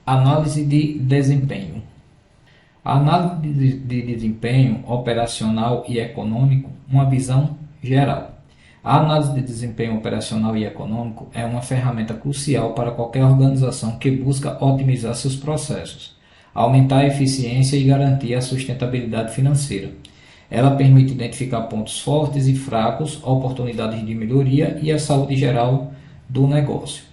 Análise de desempenho. A análise de desempenho operacional e econômico, uma visão geral. A análise de desempenho operacional e econômico é uma ferramenta crucial para qualquer organização que busca otimizar seus processos, aumentar a eficiência e garantir a sustentabilidade financeira. Ela permite identificar pontos fortes e fracos, oportunidades de melhoria e a saúde geral do negócio.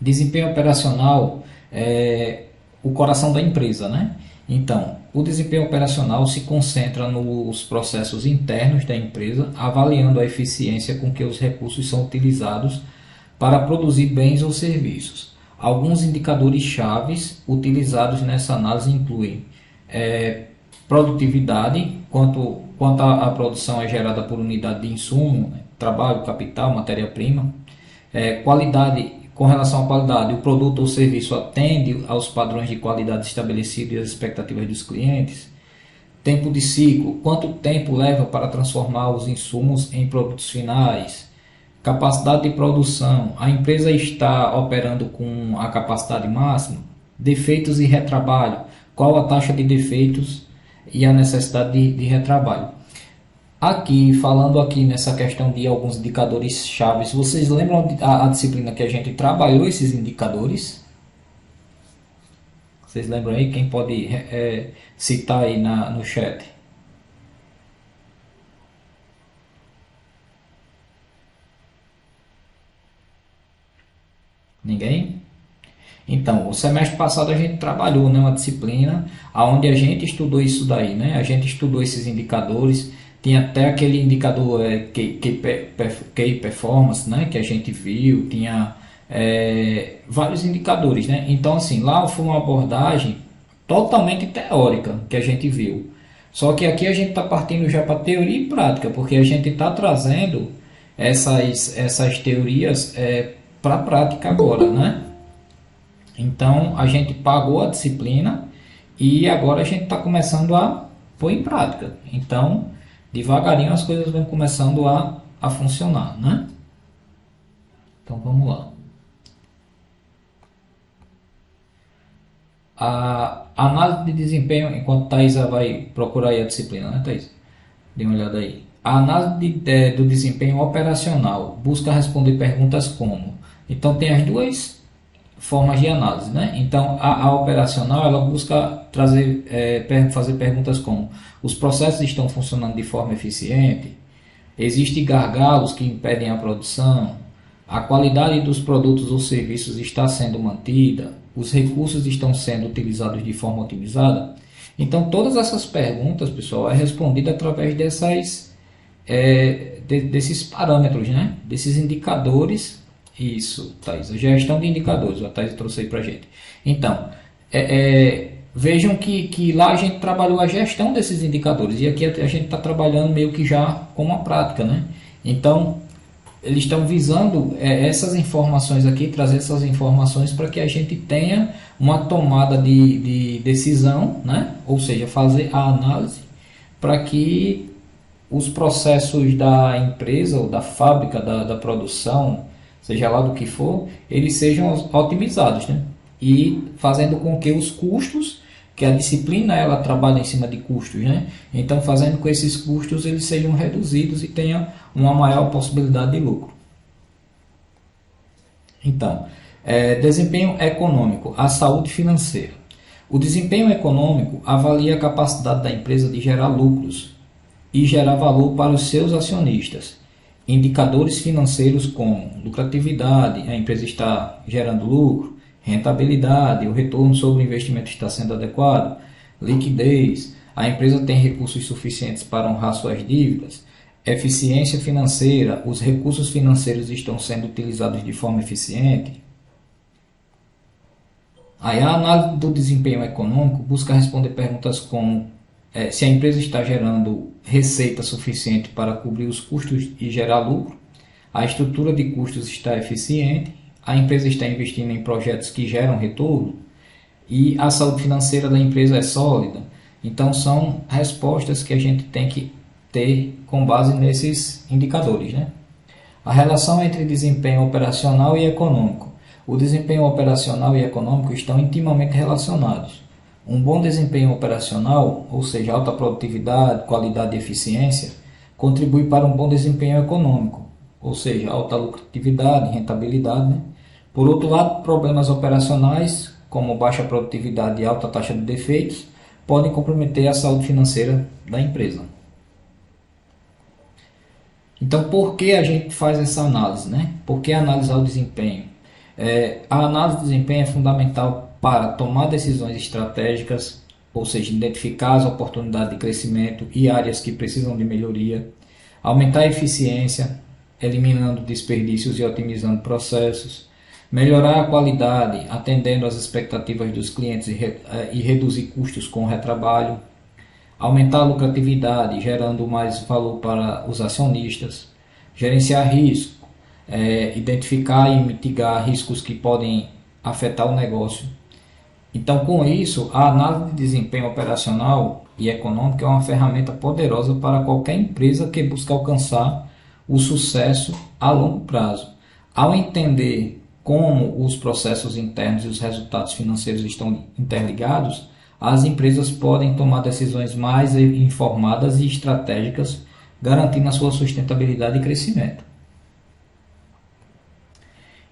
Desempenho operacional é o coração da empresa, né? Então, o desempenho operacional se concentra nos processos internos da empresa, avaliando a eficiência com que os recursos são utilizados para produzir bens ou serviços. Alguns indicadores chaves utilizados nessa análise incluem produtividade, quanto a produção é gerada por unidade de insumo, né? Trabalho, capital, matéria-prima. Qualidade, com relação à qualidade, o produto ou serviço atende aos padrões de qualidade estabelecidos e às expectativas dos clientes. Tempo de ciclo, quanto tempo leva para transformar os insumos em produtos finais. Capacidade de produção, a empresa está operando com a capacidade máxima. Defeitos e retrabalho, qual a taxa de defeitos e a necessidade de retrabalho. Aqui, falando aqui nessa questão de alguns indicadores chaves, vocês lembram a disciplina que a gente trabalhou esses indicadores? Vocês lembram aí? Quem pode citar aí no chat? Ninguém? Então, o semestre passado a gente trabalhou, né, uma disciplina onde a gente estudou isso daí, né? A gente estudou esses indicadores, tinha até aquele indicador Key Performance, né, que a gente viu, tinha vários indicadores, né? Então, assim, lá foi uma abordagem totalmente teórica que a gente viu. Só que aqui a gente está partindo já para teoria e prática, porque a gente está trazendo essas teorias para a prática agora, né? Então a gente pagou a disciplina e agora a gente está começando a pôr em prática. Então, devagarinho as coisas vão começando a funcionar, né? Então vamos lá. A análise de desempenho, enquanto Thaisa vai procurar aí a disciplina, né, Thaisa? Dê uma olhada aí. A análise do desempenho operacional busca responder perguntas como. Então tem as duas formas de análise, né? Então a operacional ela busca fazer perguntas como: os processos estão funcionando de forma eficiente? Existem gargalos que impedem a produção? A qualidade dos produtos ou serviços está sendo mantida? Os recursos estão sendo utilizados de forma otimizada? Então todas essas perguntas, pessoal, é respondida através desses parâmetros, né? Desses indicadores. Isso, Thais, a gestão de indicadores, a Thais trouxe aí para a gente. Então, vejam que lá a gente trabalhou a gestão desses indicadores e aqui a gente está trabalhando meio que já com uma prática, né? Então, eles estão visando essas informações aqui, trazer essas informações para que a gente tenha uma tomada de decisão, né? Ou seja, fazer a análise para que os processos da empresa ou da fábrica, da produção, seja lá do que for, eles sejam otimizados, né? E fazendo com que os custos, que a disciplina ela trabalha em cima de custos, né? Então fazendo com que esses custos eles sejam reduzidos e tenha uma maior possibilidade de lucro. Então, desempenho econômico, a saúde financeira. O desempenho econômico avalia a capacidade da empresa de gerar lucros e gerar valor para os seus acionistas. Indicadores financeiros como lucratividade, a empresa está gerando lucro, rentabilidade, o retorno sobre o investimento está sendo adequado, liquidez, a empresa tem recursos suficientes para honrar suas dívidas, eficiência financeira, os recursos financeiros estão sendo utilizados de forma eficiente. Aí a análise do desempenho econômico busca responder perguntas como se a empresa está gerando receita suficiente para cobrir os custos e gerar lucro, a estrutura de custos está eficiente, a empresa está investindo em projetos que geram retorno e a saúde financeira da empresa é sólida. Então são respostas que a gente tem que ter com base nesses indicadores, né? A relação entre desempenho operacional e econômico. O desempenho operacional e econômico estão intimamente relacionados. Um bom desempenho operacional, ou seja, alta produtividade, qualidade e eficiência, contribui para um bom desempenho econômico, ou seja, alta lucratividade, rentabilidade, né? Por outro lado, problemas operacionais, como baixa produtividade e alta taxa de defeitos, podem comprometer a saúde financeira da empresa. Então, por que a gente faz essa análise, né? Por que analisar o desempenho? A análise do desempenho é fundamental para tomar decisões estratégicas, ou seja, identificar as oportunidades de crescimento e áreas que precisam de melhoria, aumentar a eficiência, eliminando desperdícios e otimizando processos, melhorar a qualidade, atendendo às expectativas dos clientes e reduzir custos com o retrabalho, aumentar a lucratividade, gerando mais valor para os acionistas, gerenciar risco, identificar e mitigar riscos que podem afetar o negócio. Então, com isso, a análise de desempenho operacional e econômico é uma ferramenta poderosa para qualquer empresa que busca alcançar o sucesso a longo prazo. Ao entender como os processos internos e os resultados financeiros estão interligados, as empresas podem tomar decisões mais informadas e estratégicas, garantindo a sua sustentabilidade e crescimento.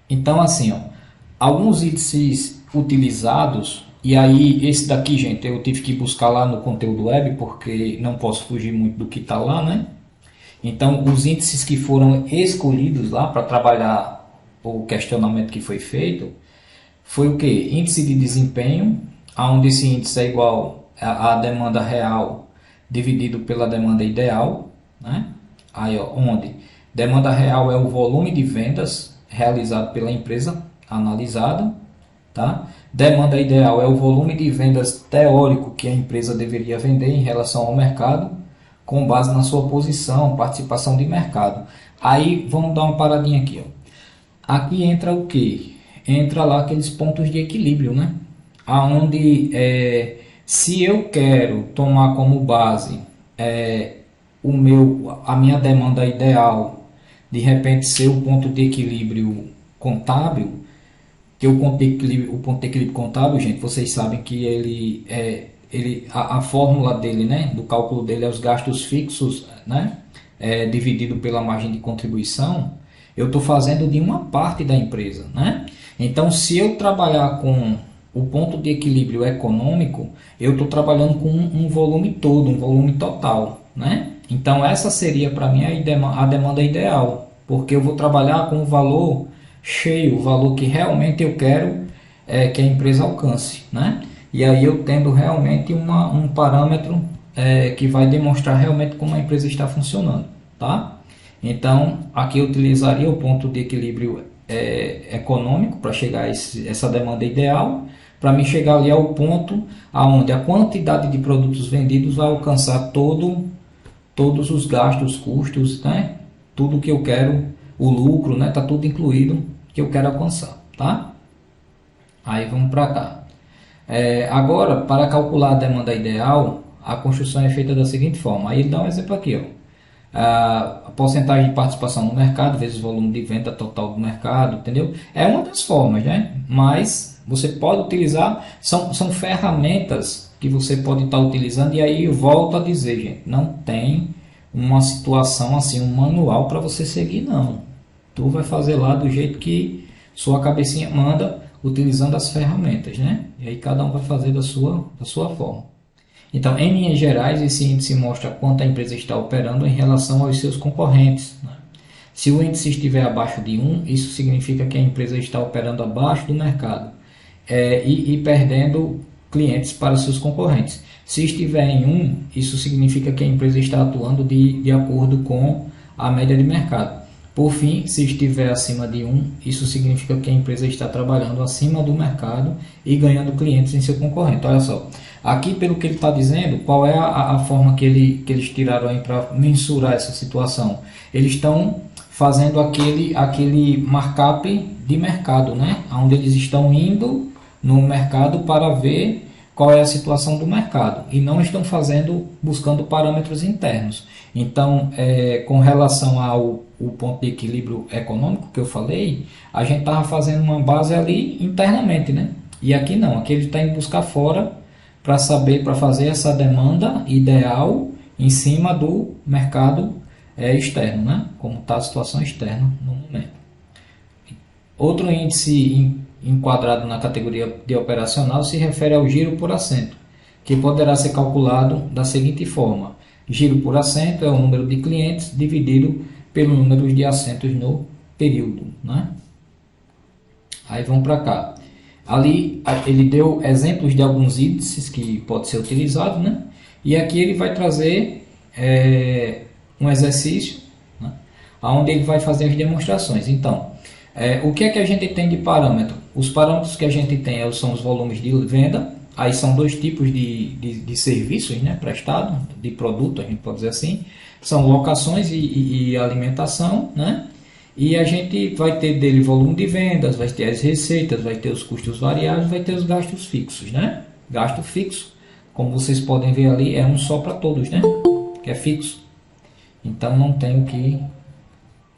Então, assim, ó, alguns índices utilizados, e aí esse daqui, gente, eu tive que buscar lá no conteúdo web, porque não posso fugir muito do que está lá, né? Então, os índices que foram escolhidos lá para trabalhar o questionamento que foi feito, foi o que? Índice de desempenho, onde esse índice é igual à demanda real dividido pela demanda ideal, né? Aí, ó, onde demanda real é o volume de vendas realizado pela empresa analisada, tá? Demanda ideal é o volume de vendas teórico que a empresa deveria vender em relação ao mercado, com base na sua posição, participação de mercado. Aí vamos dar uma paradinha aqui, ó. Aqui entra o que? Entra lá aqueles pontos de equilíbrio, né? Aonde se eu quero tomar como base a minha demanda ideal, de repente ser o ponto de equilíbrio contábil, que o ponto de equilíbrio contábil, gente, vocês sabem que a fórmula dele, né, do cálculo dele é os gastos fixos, né, dividido pela margem de contribuição. Eu estou fazendo de uma parte da empresa, né? Então, se eu trabalhar com o ponto de equilíbrio econômico, eu estou trabalhando com um volume todo, um volume total, né? Então, essa seria para mim a demanda ideal, porque eu vou trabalhar com o valor cheio, o valor que realmente eu quero que a empresa alcance, né? E aí eu tendo realmente um parâmetro que vai demonstrar realmente como a empresa está funcionando, tá? Então, aqui eu utilizaria o ponto de equilíbrio econômico para chegar a essa demanda ideal, para me chegar ali ao ponto onde a quantidade de produtos vendidos vai alcançar todos os gastos, custos, né? Tudo que eu quero, o lucro, né? Tá tudo incluído que eu quero alcançar, tá? Aí vamos para cá. Agora, para calcular a demanda ideal, a construção é feita da seguinte forma. Aí ele dá um exemplo aqui, ó. A porcentagem de participação no mercado vezes o volume de venda total do mercado, entendeu? É uma das formas, né? Mas você pode utilizar, são ferramentas que você pode estar utilizando, e aí eu volto a dizer, gente, não tem uma situação assim, um manual para você seguir, não. Tu vai fazer lá do jeito que sua cabecinha manda, utilizando as ferramentas, né? E aí cada um vai fazer da sua forma. Então, em linhas gerais, esse índice mostra quanto a empresa está operando em relação aos seus concorrentes, né? Se o índice estiver abaixo de 1, isso significa que a empresa está operando abaixo do mercado e perdendo clientes para seus concorrentes. Se estiver em 1, isso significa que a empresa está atuando de acordo com a média de mercado. Por fim, se estiver acima de 1, isso significa que a empresa está trabalhando acima do mercado e ganhando clientes em seu concorrente. Olha só, aqui pelo que ele está dizendo, qual é a forma que eles tiraram aí para mensurar essa situação? Eles estão fazendo aquele markup de mercado, né? Onde eles estão indo no mercado para ver qual é a situação do mercado e não estão buscando parâmetros internos. Então, com relação ao o ponto de equilíbrio econômico que eu falei, a gente estava fazendo uma base ali internamente, né? E aqui não, aqui ele está indo buscar fora para fazer essa demanda ideal em cima do mercado externo, né? Como está a situação externa no momento. Outro índice enquadrado na categoria de operacional se refere ao giro por assento, que poderá ser calculado da seguinte forma: giro por assento é o número de clientes dividido pelo número de assentos no período, né? Aí vamos para cá. Ali ele deu exemplos de alguns índices que pode ser utilizado, né? E aqui ele vai trazer um exercício, né? Onde ele vai fazer as demonstrações. Então, o que é que a gente tem de parâmetro? Os parâmetros que a gente tem são os volumes de venda. Aí são dois tipos de serviços, né, prestados, de produto, a gente pode dizer assim. São locações e alimentação, né? E a gente vai ter dele volume de vendas, vai ter as receitas, vai ter os custos variáveis, vai ter os gastos fixos, né? Gasto fixo, como vocês podem ver ali, é um só para todos, né? Que é fixo. Então não tem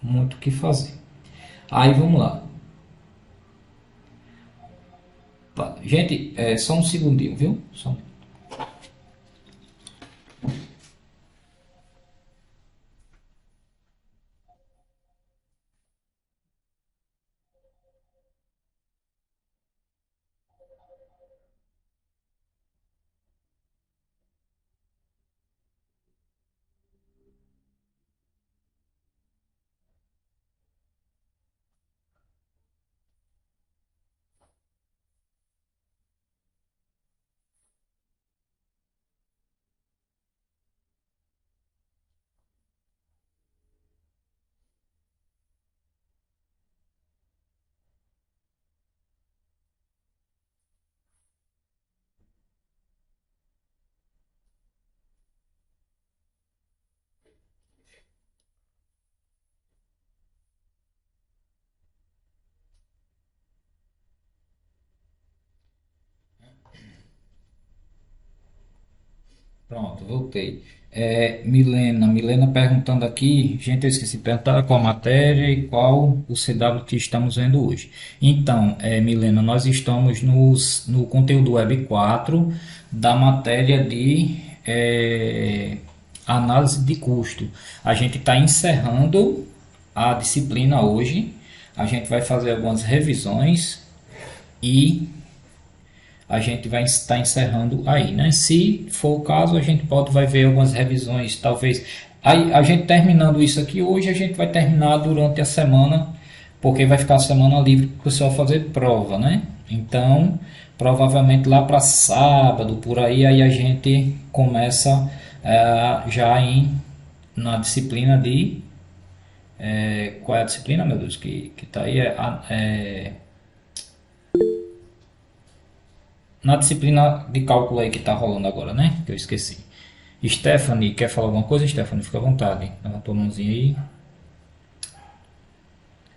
muito o que fazer. Aí vamos lá. Gente, só um segundinho, viu? Só um... Pronto, voltei. Milena perguntando aqui, gente, eu esqueci de perguntar qual matéria e qual o CW que estamos vendo hoje. Então, Milena, nós estamos no conteúdo Web 4 da matéria de análise de custo. A gente está encerrando a disciplina hoje, a gente vai fazer algumas revisões e a gente vai estar encerrando aí, né? Se for o caso, a gente vai ver algumas revisões, talvez. Aí, a gente terminando isso aqui hoje, a gente vai terminar durante a semana, porque vai ficar a semana livre para o pessoal fazer prova, né? Então, provavelmente lá para sábado, por aí a gente começa já na disciplina de... qual é a disciplina, meu Deus, que está aí? Na disciplina de cálculo aí que está rolando agora, né? Que eu esqueci. Stephanie, quer falar alguma coisa? Stephanie, fica à vontade. Dá uma tua mãozinha aí.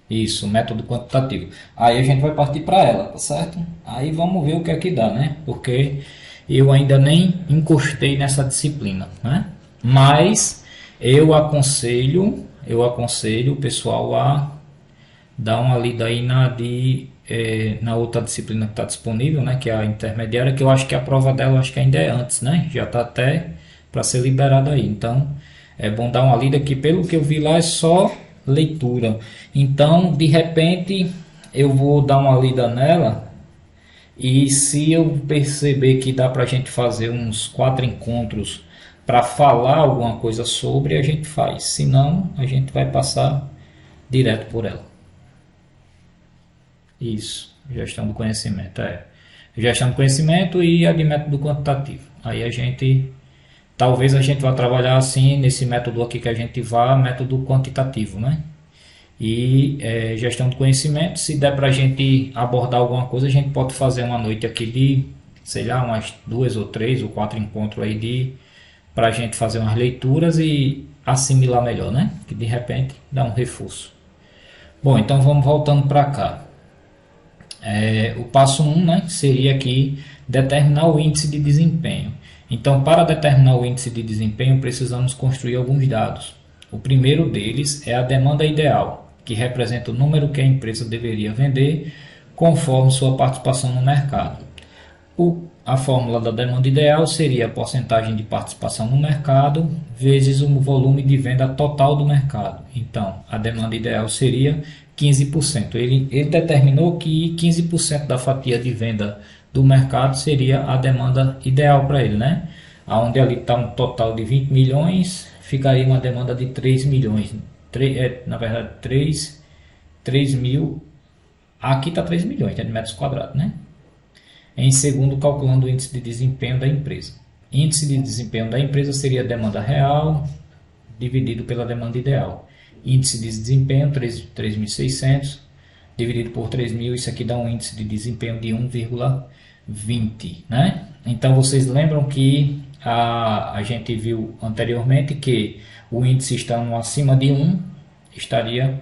Isso, método quantitativo. Aí a gente vai partir para ela, tá certo? Aí vamos ver o que é que dá, né? Porque eu ainda nem encostei nessa disciplina, né? Mas eu aconselho o pessoal a dar uma lida aí na outra disciplina que está disponível, né, que é a intermediária, que eu acho que a prova dela acho que ainda é antes, né, já está até para ser liberada aí. Então é bom dar uma lida, que pelo que eu vi lá é só leitura. Então de repente eu vou dar uma lida nela, e se eu perceber que dá para a gente fazer uns 4 encontros para falar alguma coisa sobre, a gente faz. Se não, a gente vai passar direto por ela. Isso, gestão do conhecimento, gestão do conhecimento e a de método quantitativo. Aí talvez a gente vá trabalhar assim, nesse método aqui que a gente vá, método quantitativo, né? E gestão do conhecimento, se der para a gente abordar alguma coisa, a gente pode fazer uma noite aqui de, sei lá, umas 2 ou 3 ou 4 encontros aí para a gente fazer umas leituras e assimilar melhor, né? Que de repente dá um reforço. Bom, então vamos voltando para cá. O passo 1, né, seria aqui determinar o índice de desempenho. Então, para determinar o índice de desempenho, precisamos construir alguns dados. O primeiro deles é a demanda ideal, que representa o número que a empresa deveria vender conforme sua participação no mercado. A fórmula da demanda ideal seria a porcentagem de participação no mercado vezes o volume de venda total do mercado. Então, a demanda ideal seria 15%. Ele determinou que 15% da fatia de venda do mercado seria a demanda ideal para ele, né? Onde ali está um total de 20 milhões, ficaria uma demanda de 3 milhões. Na verdade, 3 mil. Aqui está 3 milhões de metros quadrados, né? Em segundo, calculando o índice de desempenho da empresa. Índice de desempenho da empresa seria a demanda real dividido pela demanda ideal. Índice de desempenho 3.600 dividido por 3.000, isso aqui dá um índice de desempenho de 1,20, né? Então vocês lembram que a gente viu anteriormente que o índice estando acima de 1 estaria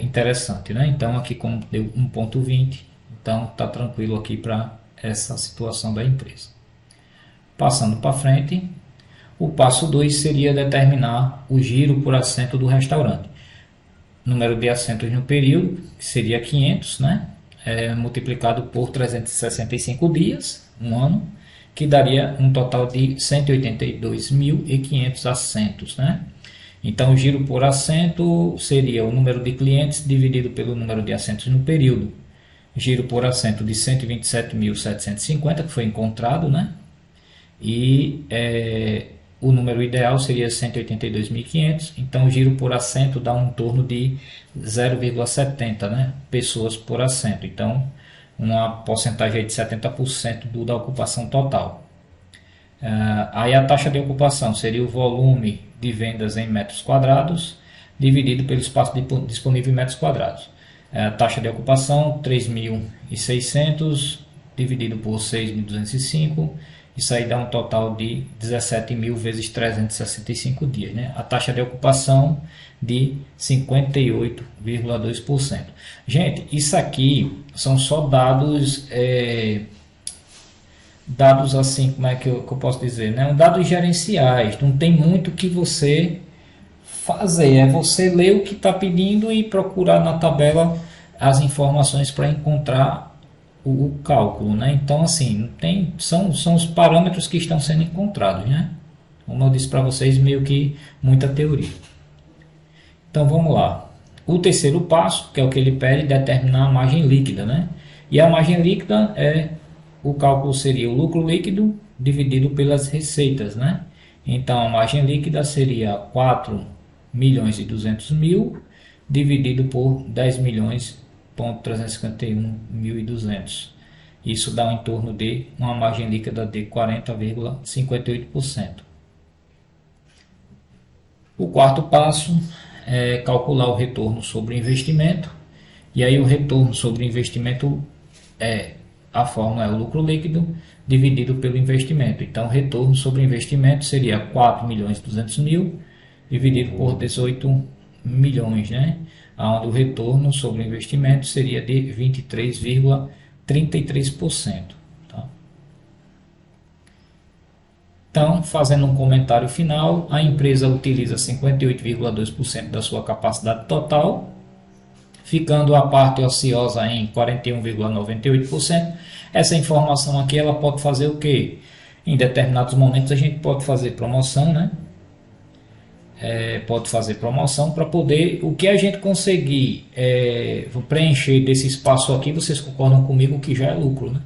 interessante, né? Então aqui como deu 1,20, então está tranquilo aqui para essa situação da empresa. Passando para frente, o passo 2 seria determinar o giro por assento do restaurante. Número de assentos no período, que seria 500, né? Multiplicado por 365 dias, um ano, que daria um total de 182.500 assentos, né? Então, o giro por assento seria o número de clientes dividido pelo número de assentos no período. Giro por assento de 127.750, que foi encontrado, né? E o número ideal seria 182.500, então o giro por assento dá um torno de 0,70, né, pessoas por assento, então uma porcentagem de 70% da ocupação total. Aí a taxa de ocupação seria o volume de vendas em metros quadrados dividido pelo espaço disponível em metros quadrados. A taxa de ocupação 3.600 dividido por 6.205, isso aí dá um total de 17.000 vezes 365 dias, né? A taxa de ocupação de 58,2%. Gente, isso aqui são só dados, dados assim, como é que eu posso dizer, né? Dados gerenciais, não tem muito que você fazer, é você ler o que está pedindo e procurar na tabela as informações para encontrar o cálculo, né? Então assim, são os parâmetros que estão sendo encontrados, né? Como eu disse para vocês, meio que muita teoria. Então vamos lá. O terceiro passo, que é o que ele pede, determinar a margem líquida, né? E a margem líquida o cálculo seria o lucro líquido dividido pelas receitas, né? Então a margem líquida seria 4.200.000 dividido por 10.351.200. Isso dá em torno de uma margem líquida de 40,58%. O quarto passo é calcular o retorno sobre investimento. E aí o retorno sobre investimento a fórmula é o lucro líquido dividido pelo investimento. Então o retorno sobre investimento seria 4.200.000 dividido por 18 milhões, né? Onde o retorno sobre o investimento seria de 23,33%. Tá? Então, fazendo um comentário final, a empresa utiliza 58,2% da sua capacidade total, ficando a parte ociosa em 41,98%. Essa informação aqui ela pode fazer o quê? Em determinados momentos a gente pode fazer promoção, né? Pode fazer promoção para poder, o que a gente conseguir preencher desse espaço aqui, vocês concordam comigo que já é lucro, né?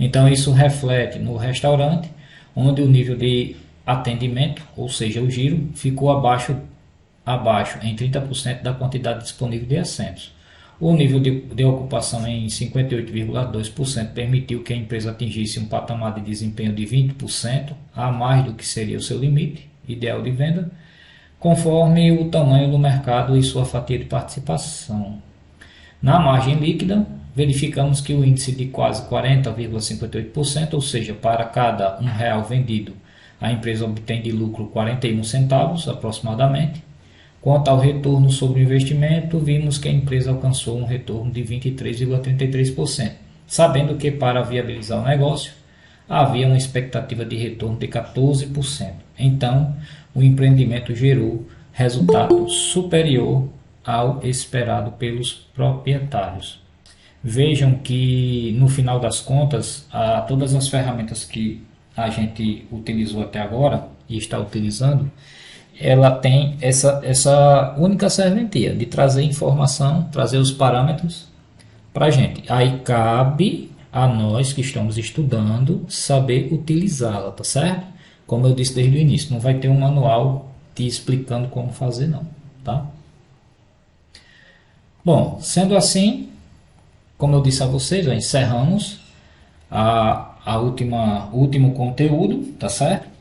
Então isso reflete no restaurante, onde o nível de atendimento, ou seja, o giro, ficou abaixo em 30% da quantidade disponível de assentos. O nível de ocupação em 58,2% permitiu que a empresa atingisse um patamar de desempenho de 20%, a mais do que seria o seu limite ideal de venda, conforme o tamanho do mercado e sua fatia de participação. Na margem líquida, verificamos que o índice de quase 40,58%, ou seja, para cada R$1 vendido, a empresa obtém de lucro 41 centavos aproximadamente. Quanto ao retorno sobre o investimento, vimos que a empresa alcançou um retorno de 23,33%, sabendo que para viabilizar o negócio havia uma expectativa de retorno de 14%. Então, o empreendimento gerou resultado superior ao esperado pelos proprietários. Vejam que no final das contas, todas as ferramentas que a gente utilizou até agora e está utilizando, ela tem essa única serventia de trazer informação, trazer os parâmetros para a gente. Aí cabe a nós que estamos estudando saber utilizá-la, tá certo? Como eu disse desde o início, não vai ter um manual te explicando como fazer não, tá? Bom, sendo assim, como eu disse a vocês, encerramos o último conteúdo, tá certo?